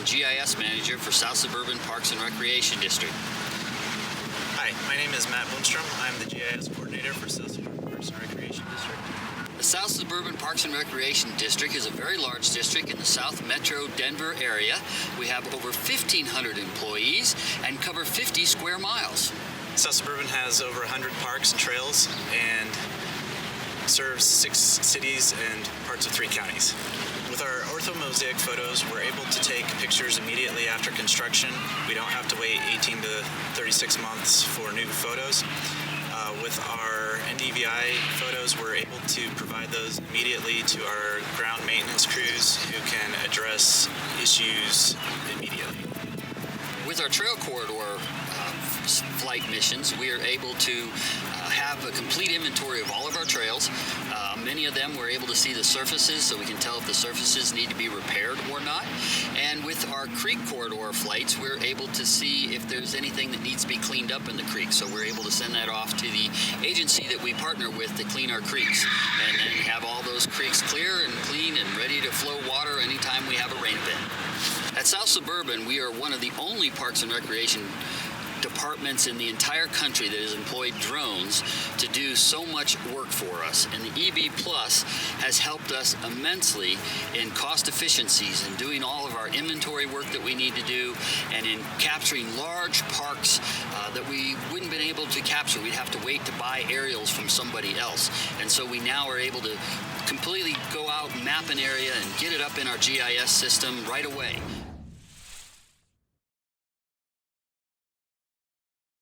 GIS Manager for South Suburban Parks and Recreation District. Hi, my name is Matt Blomstrom. I'm the GIS Coordinator for South Suburban Parks and Recreation District. The South Suburban Parks and Recreation District is a very large district in the South Metro Denver area. We have over 1,500 employees and cover 50 square miles. South Suburban has over 100 parks and trails and serves 6 cities and parts of 3 counties. With our orthomosaic photos, we're able to take pictures immediately after construction. We don't have to wait 18 to 36 months for new photos. With our NDVI photos, we're able to provide those immediately to our ground maintenance crews who can address issues immediately. With our trail corridor flight missions, we are able to have a complete inventory of all of our trails. Many of them we're able to see the surfaces, so we can tell if the surfaces need to be repaired or not. And with our creek corridor flights, we're able to see if there's anything that needs to be cleaned up in the creek. So we're able to send that off to the agency that we partner with to clean our creeks, and then have all those creeks clear and clean and ready to flow water anytime we have a rain event. At South Suburban, we are one of the only parks and recreation departments in the entire country that has employed drones to do so much work for us. And the eBee Plus has helped us immensely in cost efficiencies and doing all of our inventory work that we need to do, and in capturing large parks that we wouldn't have been able to capture. We'd have to wait to buy aerials from somebody else. And so we now are able to completely go out, map an area, and get it up in our GIS system right away.